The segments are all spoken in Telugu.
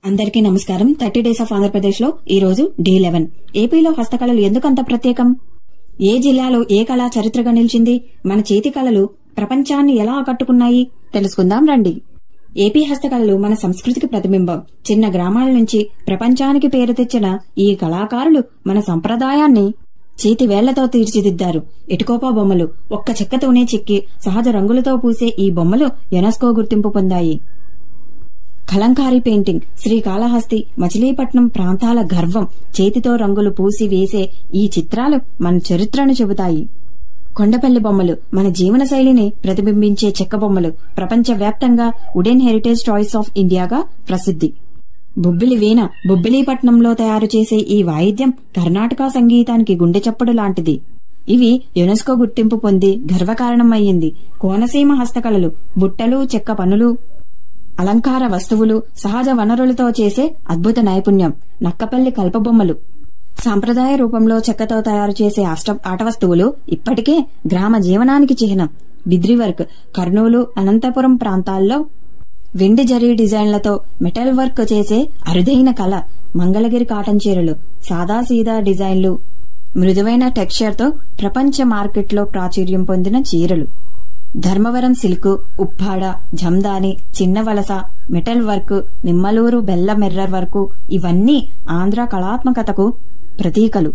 అందరికీ నమస్కారం. 30 డేస్ ఆఫ్ ఆంధ్రప్రదేశ్ లో ఈ రోజు డే 11. ఏపీలో హస్తకళలు ఎందుకంత ప్రత్యేకం? ఏ జిల్లాలో ఏ కళ చరిత్రగా నిలిచింది? మన చేతి కళలు ప్రపంచాన్ని ఎలా ఆకట్టుకున్నాయి? తెలుసుకుందాం రండి. ఏపీ హస్తకళలు మన సంస్కృతికి ప్రతిబింబం. చిన్న గ్రామాల నుంచి ప్రపంచానికి పేరు తెచ్చిన ఈ కళాకారులు మన సంప్రదాయాన్ని చేతి వేళ్లతో తీర్చిదిద్దారు. ఎటుకోపా బొమ్మలు ఒక్క చెక్కతోనే చెక్కి సహజ రంగులతో పూసే ఈ బొమ్మలు యునెస్కో గుర్తింపు పొందాయి. కలంకారీ పెయింటింగ్ శ్రీకాళహస్తి, మచిలీపట్నం ప్రాంతాల గర్వం. చేతితో రంగులు పూసి వేసే ఈ చిత్రాలు మన చరిత్రను చెబుతాయి. కొండపల్లి బొమ్మలు మన జీవన శైలిని ప్రతిబింబించే చెక్క బొమ్మలు. ప్రపంచవ్యాప్తంగా వుడెన్ హెరిటేజ్ టాయ్స్ ఆఫ్ ఇండియాగా ప్రసిద్ధి. బొబ్బిలి వీణ బొబ్బిలీపట్నంలో తయారు చేసే ఈ వాయిద్యం కర్ణాటక సంగీతానికి గుండె చప్పుడు లాంటిది. ఇవి యునెస్కో గుర్తింపు పొంది గర్వకారణం అయ్యింది. కోనసీమ హస్తకళలు బుట్టలు, చెక్క పనులు, అలంకార వస్తువులు, సహజ వనరులతో చేసే అద్భుత నైపుణ్యం. నక్కపల్లి కల్పబొమ్మలు సాంప్రదాయ రూపంలో చెక్కతో తయారు చేసే ఆట వస్తువులు ఇప్పటికే గ్రామ జీవనానికి చిహ్నం. బిద్రి వర్క్ కర్నూలు, అనంతపురం ప్రాంతాల్లో వెండి జరీ డిజైన్లతో మెటల్ వర్క్ చేసే అరుదైన కళ. మంగళగిరి కాటన్ చీరలు సాదాసీదా డిజైన్లు, మృదువైన టెక్స్చర్ తో ప్రపంచ మార్కెట్లో ప్రాచుర్యం పొందిన చీరలు. ధర్మవరం సిల్క్, ఉప్పాడ, జందాని, చిన్న వలస, మెటల్ వర్క్, నిమ్మలూరు బెల్ల మిర్రర్ వర్క్ ఇవన్నీ ఆంధ్ర కళాత్మకతకు ప్రతీకలు.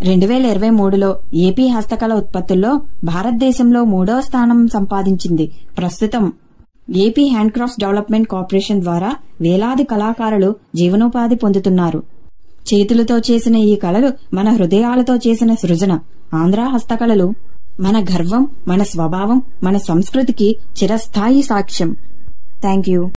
2023లో ఏపీ హస్తకళ ఉత్పత్తుల్లో భారతదేశంలో 3వ స్థానం సంపాదించింది. ప్రస్తుతం ఏపీ హ్యాండ్క్రాఫ్ట్స్ డెవలప్మెంట్ కార్పొరేషన్ ద్వారా వేలాది కళాకారులు జీవనోపాధి పొందుతున్నారు. చేతులతో చేసిన ఈ కళలు మన హృదయాలతో చేసిన సృజన. ఆంధ్ర హస్తకళలు మన గర్వం, మన స్వభావం, మన సంస్కృతికి చిరస్థాయి సాక్ష్యం. Thank you.